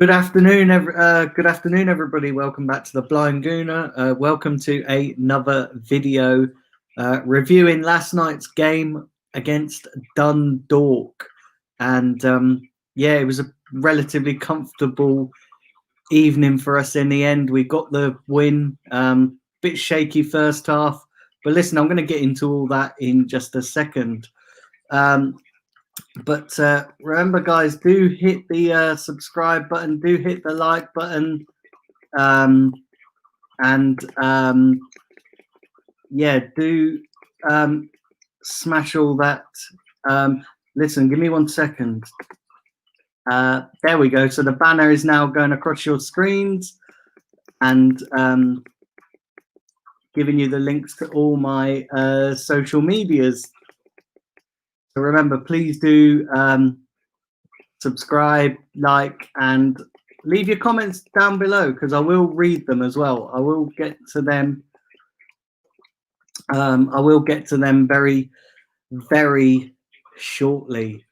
Good afternoon, everybody. Welcome back to the Blind Gooner. Welcome to another video reviewing last night's game against Dundalk, and yeah, it was a relatively comfortable evening for us in the end. We got the win. Bit shaky first half, but listen, I'm going to get into all that in just a second. But remember, guys, do hit the subscribe button, do hit the like button, and yeah, do smash all that. Listen, give me 1 second. There we go. So the banner is now going across your screens and giving you the links to all my social medias. So remember, please do subscribe, like, and leave your comments down below because I will read them as well. I will get to them. Very, very shortly.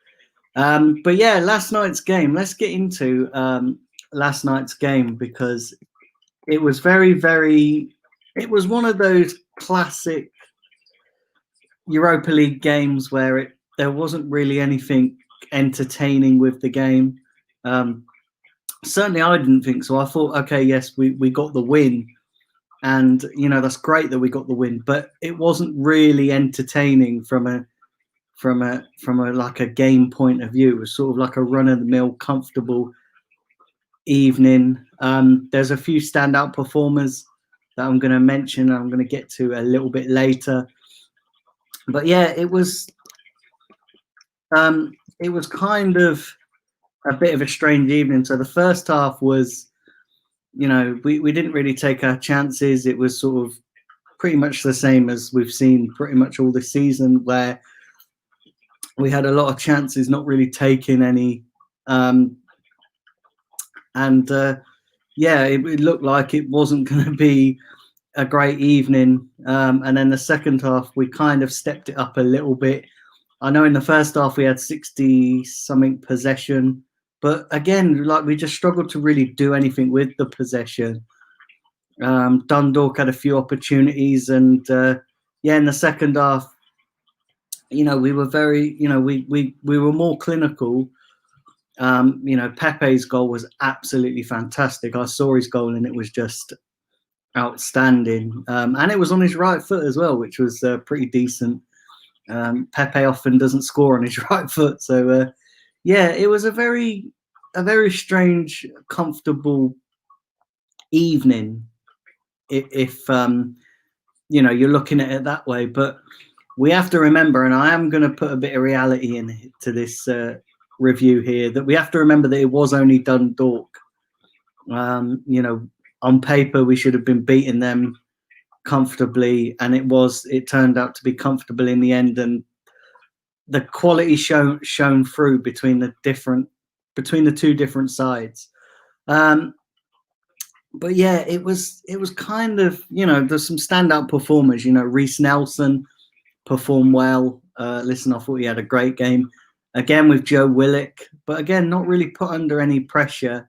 But yeah, last night's game. Let's get into last night's game because it was it was one of those classic Europa League games where there wasn't really anything entertaining with the game. Certainly I didn't think so. I thought, okay, yes, we got the win, and you know, that's great that we got the win, but it wasn't really entertaining from a like a game point of view. It was sort of like a run-of-the-mill comfortable evening. There's a few standout performers that I'm going to mention, I'm going to get to a little bit later. But yeah, it was kind of a bit of a strange evening. So the first half was, you know, we didn't really take our chances. It was sort of pretty much the same as we've seen pretty much all this season, where we had a lot of chances, not really taking any. Yeah, it looked like it wasn't going to be a great evening. And then the second half, we kind of stepped it up a little bit. I know in the first half we had 60-something possession, but again, like, we just struggled to really do anything with the possession. Dundalk had a few opportunities, and yeah, in the second half, you know, we were very, you know, we were more clinical. You know, Pepe's goal was absolutely fantastic. I saw his goal and it was just outstanding. And it was on his right foot as well, which was pretty decent. Pepe often doesn't score on his right foot. So, yeah, it was a very strange, comfortable evening if you know, you're looking at it that way. But we have to remember, and I am going to put a bit of reality into this review here, that we have to remember that it was only Dundalk. You know, on paper we should have been beating them comfortably, and it turned out to be comfortable in the end, and the quality shown through between the two different sides. But yeah, it was kind of, you know, there's some standout performers. You know, Reiss Nelson performed well. Listen, I thought he had a great game again with Joe Willock, but again, not really put under any pressure.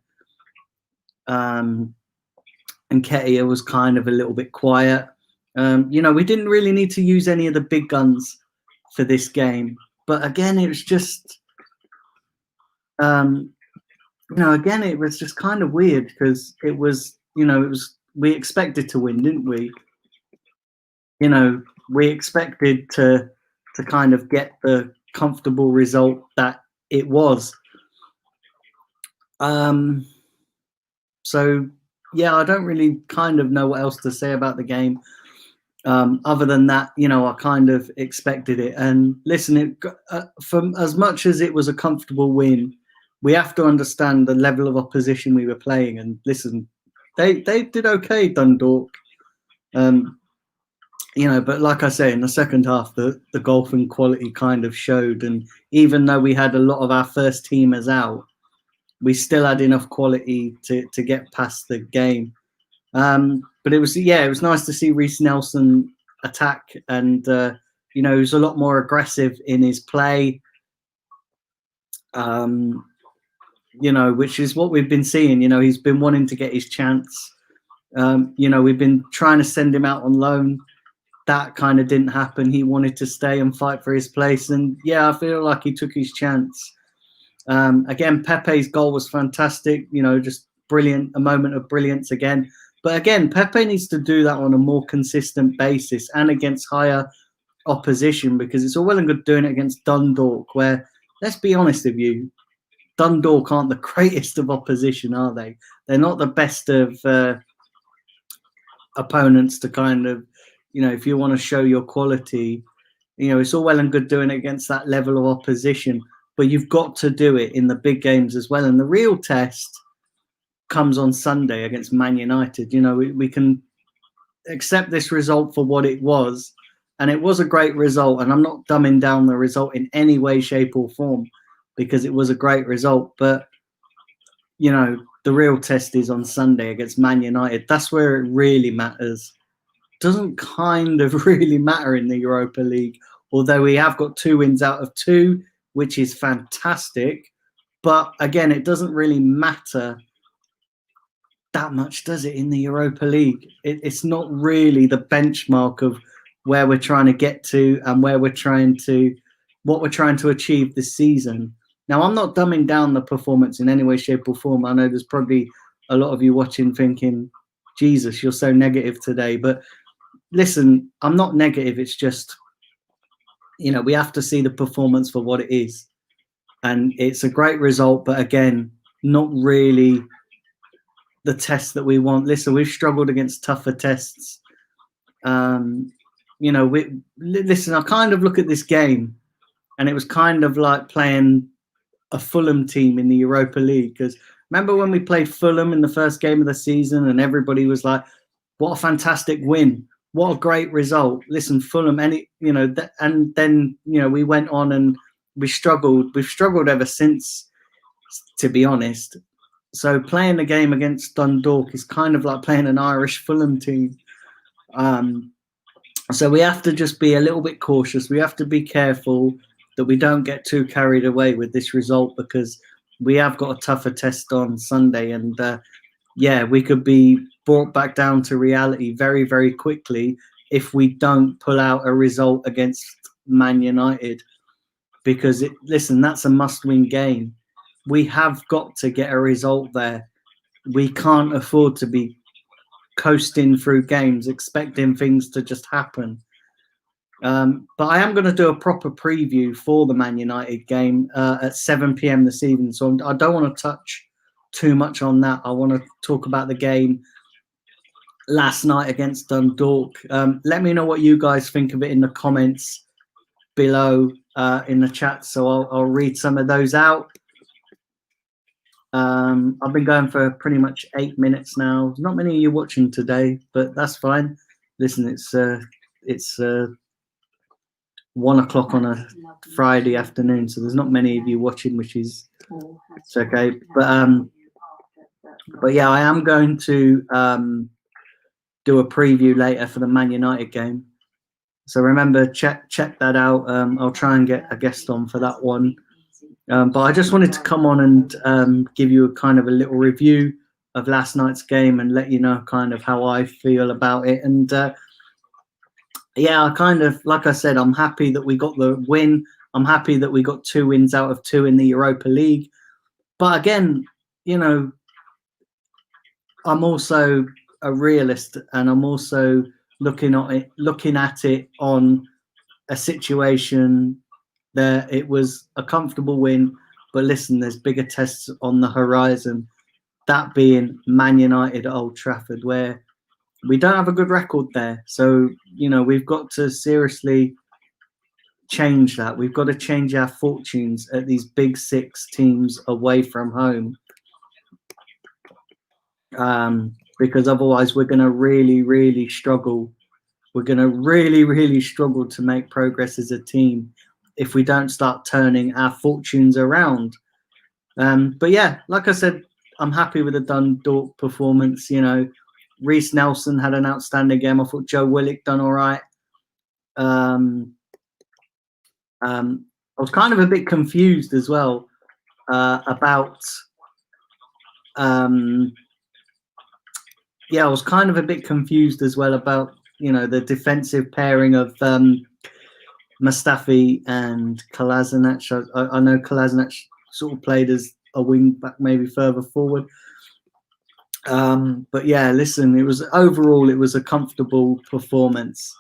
And Ketia was kind of a little bit quiet. You know, we didn't really need to use any of the big guns for this game, but again, it was just, you know, again, it was just kind of weird because it was, you know, we expected to win, didn't we? You know, we expected to kind of get the comfortable result that it was. So yeah, I don't really kind of know what else to say about the game. Other than that, you know, I kind of expected it. And listen, from as much as it was a comfortable win, we have to understand the level of opposition we were playing. And listen, they did okay, Dundalk. You know, but like I say, in the second half, the golfing quality kind of showed. And even though we had a lot of our first teamers out, we still had enough quality to get past the game. But it was nice to see Reiss Nelson attack, and you know, he was a lot more aggressive in his play. which is what we've been seeing. He's been wanting to get his chance. We've been trying to send him out on loan. That kind of didn't happen. He wanted to stay and fight for his place. And yeah, I feel like he took his chance. Again, Pepe's goal was fantastic, just brilliant, a moment of brilliance again. But again, Pepe needs to do that on a more consistent basis and against higher opposition, because it's all well and good doing it against Dundalk, where, let's be honest with you, Dundalk aren't the greatest of opposition, are they? They're not the best of opponents to kind of, if you want to show your quality, it's all well and good doing it against that level of opposition, but you've got to do it in the big games as well. And the real test comes on Sunday against Man United. We can accept this result for what it was, and it was a great result, and I'm not dumbing down the result in any way, shape or form, because it was a great result. But the real test is on Sunday against Man United. That's where it really matters. Doesn't kind of really matter in the Europa League, although we have got 2 wins out of 2, which is fantastic. But again, it doesn't really matter that much, does it, in the Europa League? It's not really the benchmark of where we're trying to get to and what we're trying to achieve this season. Now, I'm not dumbing down the performance in any way, shape or form. I know there's probably a lot of you watching thinking, Jesus, you're so negative today. But listen, I'm not negative. It's just, we have to see the performance for what it is. And it's a great result, but again, not really the test that we want. Listen, we've struggled against tougher tests. Listen, I kind of look at this game, and it was kind of like playing a Fulham team in the Europa League. Because remember when we played Fulham in the first game of the season, and everybody was like, what a fantastic win. What a great result. Listen, Fulham, and then, we went on and we struggled. We've struggled ever since, to be honest. So playing the game against Dundalk is kind of like playing an Irish Fulham team. So we have to just be a little bit cautious. We have to be careful that we don't get too carried away with this result, because we have got a tougher test on Sunday. And we could be brought back down to reality very, very quickly if we don't pull out a result against Man United. Because, listen, that's a must-win game. We have got to get a result there. We can't afford to be coasting through games, expecting things to just happen. But I am going to do a proper preview for the Man United game at 7 p.m. this evening. So I don't want to touch too much on that. I want to talk about the game last night against Dundalk. Let me know what you guys think of it in the comments below in the chat. So I'll read some of those out. I've been going for pretty much 8 minutes now. Not many of you watching today, but that's fine. Listen, it's 1 o'clock on a Friday afternoon, so there's not many of you watching, which is it's okay. But yeah, I am going to do a preview later for the Man United game. So remember, check that out. I'll try and get a guest on for that one. But I just wanted to come on and give you a kind of a little review of last night's game and let you know kind of how I feel about it. And I kind of, like I said, I'm happy that we got the win. I'm happy that we got 2 wins out of 2 in the Europa League. But again, I'm also a realist, and I'm also looking at it on a situation that it was a comfortable win. But listen, there's bigger tests on the horizon, that being Man United at Old Trafford, where we don't have a good record there. So, we've got to seriously change that. We've got to change our fortunes at these big 6 teams away from home. Because otherwise we're going to really, really struggle. We're going to really, really struggle to make progress as a team if we don't start turning our fortunes around. But yeah, like I said, I'm happy with the Dundalk performance. Reece Nelson had an outstanding game. I thought Joe Willock done all right. I was kind of a bit confused as well about yeah, I was kind of a bit confused as well about, you know, the defensive pairing of Mustafi and Kolasinac. I know Kolasinac sort of played as a wing back, maybe further forward. But yeah, listen, it was a comfortable performance.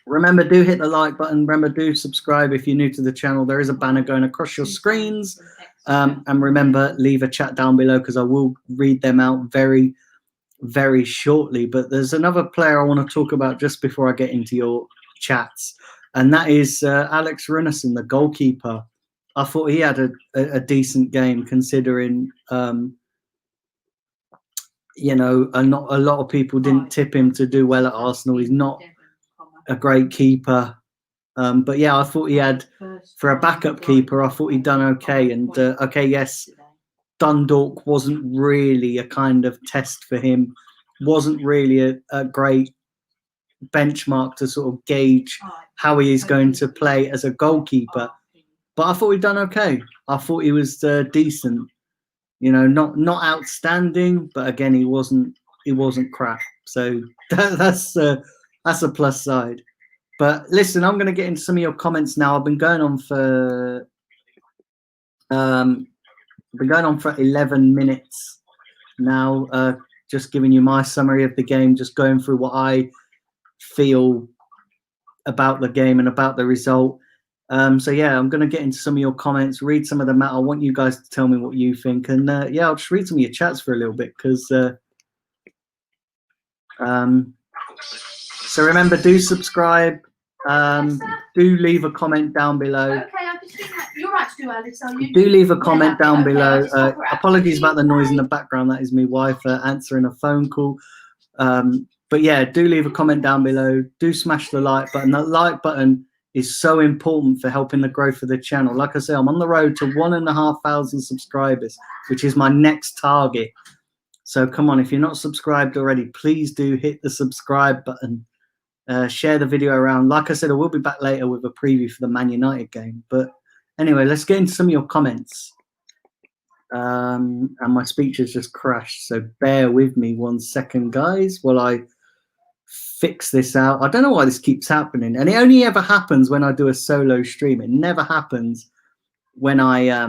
Remember, do hit the like button. Remember, do subscribe if you're new to the channel. There is a banner going across your screens. And remember, leave a chat down below because I will read them out very, very shortly. But there's another player I want to talk about just before I get into your chats, and that is Alex Runarsson, the goalkeeper. I thought he had a decent game considering, you know, not a lot of people didn't tip him to do well at Arsenal. He's not a great keeper. But yeah, I thought he had, for a backup keeper, I thought he'd done okay. And okay, yes, Dundalk wasn't really a kind of test for him, wasn't really a great benchmark to sort of gauge how he is going to play as a goalkeeper. But I thought he'd done okay. I thought he was decent. You know, not outstanding, but again, he wasn't crap. So that's a plus side. But listen, I'm going to get into some of your comments now. I've been going on for 11 minutes now, just giving you my summary of the game, just going through what I feel about the game and about the result. So yeah, I'm going to get into some of your comments, read some of them out. I want you guys to tell me what you think, and yeah, I'll just read some of your chats for a little bit because. So remember, do subscribe. Do leave a comment down below. Okay, I just think that you're right to do, Alex. Do leave a comment down below. Apologies about the noise in the background. That is my wife answering a phone call. But yeah, do leave a comment down below. Do smash the like button. That like button is so important for helping the growth of the channel. Like I say, I'm on the road to 1,500 subscribers, which is my next target. So come on, if you're not subscribed already, please do hit the subscribe button. Share the video around. Like I said, I will be back later with a preview for the Man United game. But anyway, let's get into some of your comments. And my speech has just crashed, so bear with me 1 second, guys, while I fix this out. I don't know why this keeps happening, and it only ever happens when I do a solo stream. It never happens when I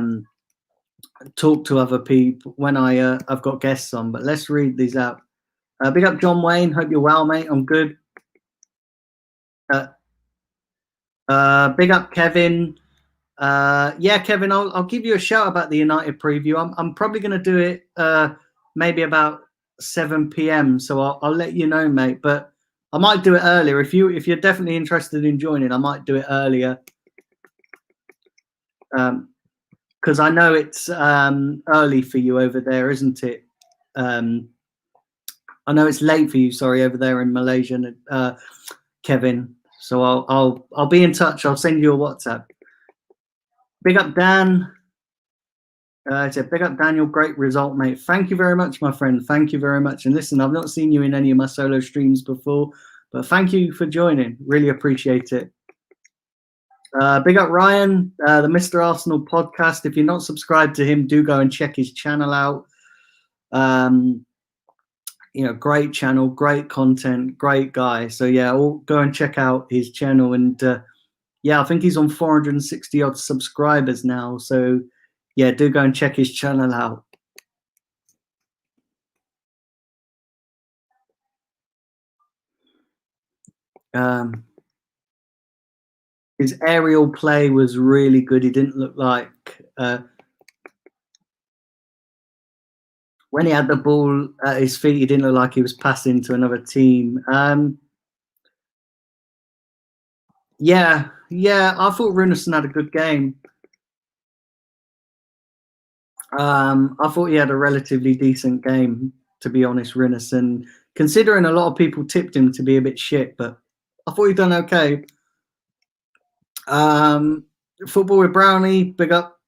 talk to other people, when I've got guests on. But let's read these out. Big up John Wayne. Hope you're well, mate. I'm good. Big up Kevin. Yeah, Kevin, I'll give you a shout about the United preview. I'm probably going to do it maybe about 7 p.m. So I'll let you know, mate. But I might do it earlier if you're definitely interested in joining. I might do it earlier because I know it's early for you over there, isn't it? I know it's late for you. Sorry, over there in Malaysia, Kevin. So I'll be in touch. I'll send you a WhatsApp. Big up Dan. I said, big up Daniel. Great result, mate. Thank you very much, my friend. Thank you very much. And listen, I've not seen you in any of my solo streams before, but thank you for joining. Really appreciate it. Big up Ryan, the Mr. Arsenal podcast. If you're not subscribed to him, do go and check his channel out. You know, great channel, great content, great guy. So yeah, all go and check out his channel. And yeah, I think he's on 460 odd subscribers now. So yeah, do go and check his channel out. His aerial play was really good. He didn't look like when he had the ball at his feet, he didn't look like he was passing to another team. Yeah, I thought Runarsson had a good game. I thought he had a relatively decent game, to be honest, Runarsson, considering a lot of people tipped him to be a bit shit, but I thought he'd done okay. Football with Brownie, big up.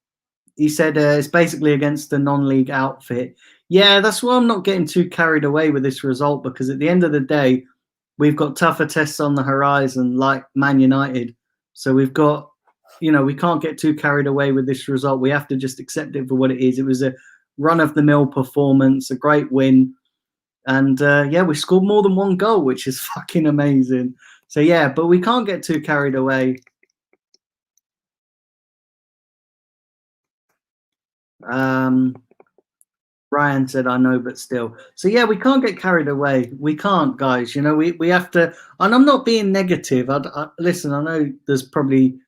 He said it's basically against the non-league outfit. Yeah, that's why I'm not getting too carried away with this result, because at the end of the day, we've got tougher tests on the horizon, like Man United. So we've got you know, we can't get too carried away with this result. We have to just accept it for what it is. It was a run-of-the-mill performance, a great win. And yeah, we scored more than one goal, which is fucking amazing. So yeah, but we can't get too carried away. Ryan said, I know, but still. So yeah, we can't get carried away. We can't, guys. You know, we have to. And I'm not being negative. Listen, I know there's probably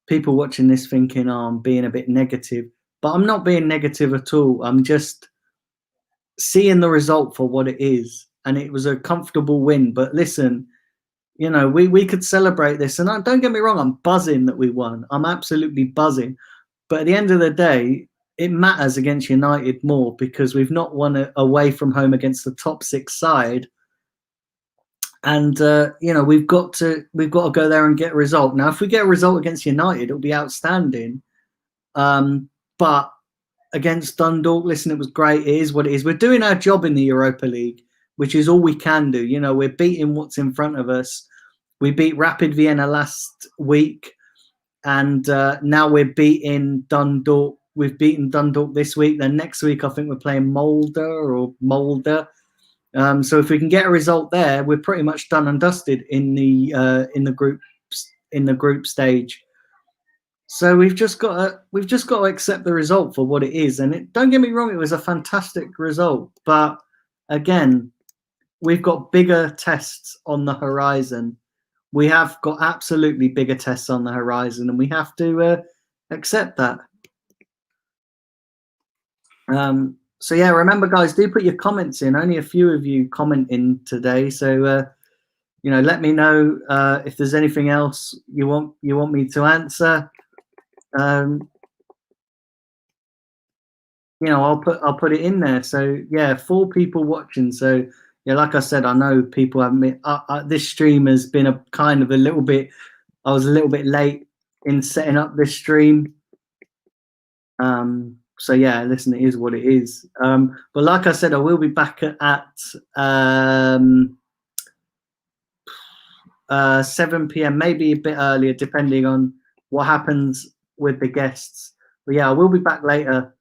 people watching this thinking, oh, I'm being a bit negative, but I'm not being negative at all. I'm just seeing the result for what it is. And it was a comfortable win. But listen, you know, we could celebrate this. And don't get me wrong, I'm buzzing that we won. I'm absolutely buzzing. But at the end of the day, it matters against United more because we've not won away from home against the top 6 side. And you know, we've got to go there and get a result. Now, if we get a result against United, it'll be outstanding. But against Dundalk, listen, it was great. It is what it is. We're doing our job in the Europa League, which is all we can do. You know, we're beating what's in front of us. We beat Rapid Vienna last week, and now we're beating Dundalk. We've beaten Dundalk this week. Then next week, I think we're playing Molde. So if we can get a result there, we're pretty much done and dusted in the group stage. So we've just got to accept the result for what it is. And don't get me wrong, it was a fantastic result. But again, we've got bigger tests on the horizon. We have got absolutely bigger tests on the horizon, and we have to accept that. So yeah, remember, guys, do put your comments in. Only a few of you commenting today, so you know, let me know if there's anything else you want me to answer. You know, I'll put it in there. So yeah, 4 people watching. So yeah, like I said, I know people haven't been. This stream has been a kind of a little bit. I was a little bit late in setting up this stream. So yeah, listen, it is what it is. But like I said, I will be back at 7 p.m, maybe a bit earlier, depending on what happens with the guests. But yeah, I will be back later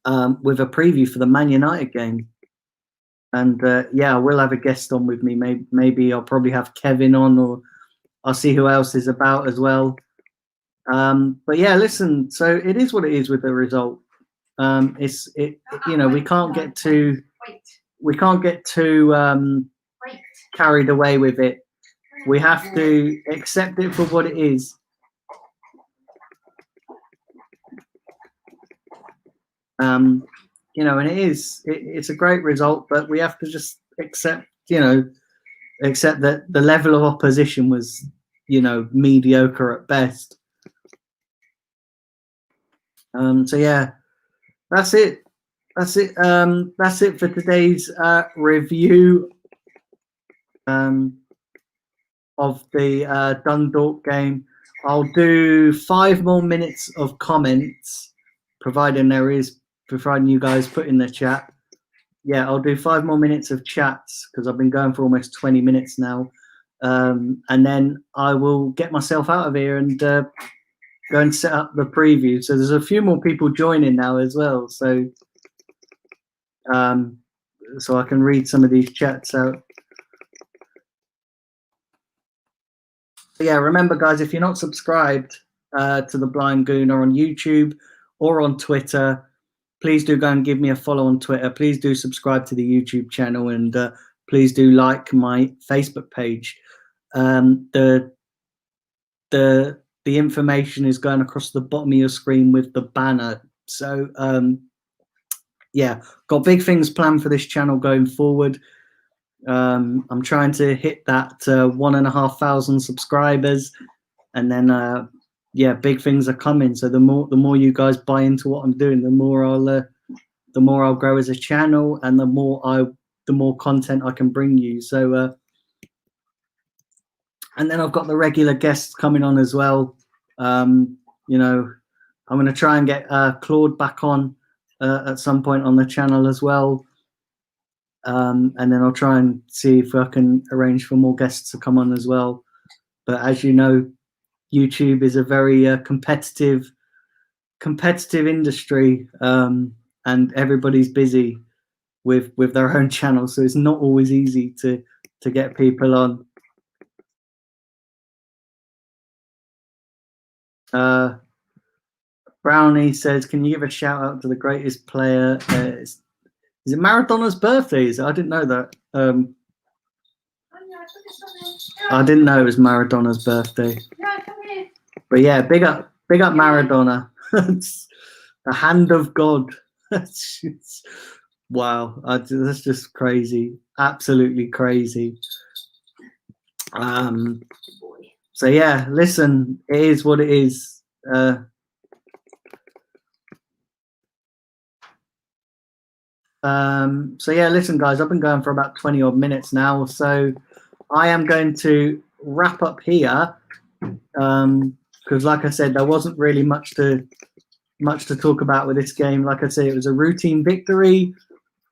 with a preview for the Man United game. And yeah, I will have a guest on with me. Maybe I'll probably have Kevin on, or I'll see who else is about as well. But yeah, listen, so it is what it is with the result. You know, we can't get too carried away with it. We have to accept it for what it is. You know, and it's a great result, but we have to just accept that the level of opposition was, you know, mediocre at best. So yeah, that's it. That's it for today's review of the Dundalk game. I'll do 5 more minutes of comments, providing you guys put in the chat. Yeah, I'll do 5 more minutes of chats because I've been going for almost 20 minutes now. And then I will get myself out of here and go and set up the preview. So there's a few more people joining now as well. So so I can read some of these chats out. So yeah, remember, guys, if you're not subscribed to the Blind Gooner on YouTube or on Twitter, please do go and give me a follow on Twitter. Please do subscribe to the YouTube channel, and please do like my Facebook page. The information is going across the bottom of your screen with the banner. So yeah, got big things planned for this channel going forward. I'm trying to hit that 1,500 subscribers, and then yeah, big things are coming. So the more you guys buy into what I'm doing, the more I'll grow as a channel, and the more content I can bring you. So and then I've got the regular guests coming on as well. You know, I'm going to try and get Claude back on at some point on the channel as well. And then I'll try and see if I can arrange for more guests to come on as well. But as you know, YouTube is a very competitive industry, and everybody's busy with their own channel, so it's not always easy to get people on. Brownie says, can you give a shout out to the greatest player? Is it Maradona's birthday? I didn't know that. I didn't know it was Maradona's birthday. But yeah, big up Maradona. The hand of God. Wow, that's just crazy. Absolutely crazy. So yeah, listen, it is what it is. So yeah, listen, guys, I've been going for about 20 odd minutes now, so I am going to wrap up here, because like I said, there wasn't really much to talk about with this game. Like I say, it was a routine victory,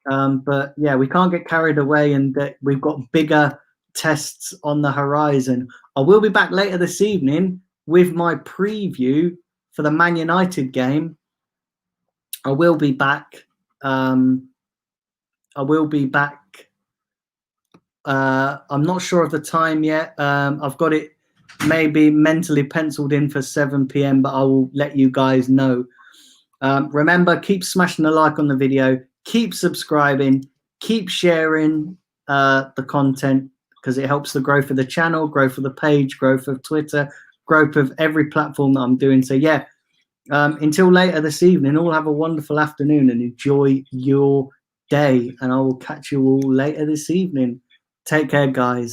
but yeah, we can't get carried away, and we've got bigger tests on the horizon. I will be back later this evening with my preview for the Man United game. I will be back. I'm not sure of the time yet. I've got it maybe mentally penciled in for 7 p.m, but I will let you guys know. Remember, keep smashing the like on the video, keep subscribing, keep sharing the content, because it helps the growth of the channel, growth of the page, growth of Twitter, growth of every platform that I'm doing. So yeah, until later this evening, all have a wonderful afternoon and enjoy your day, and I will catch you all later this evening. Take care, guys.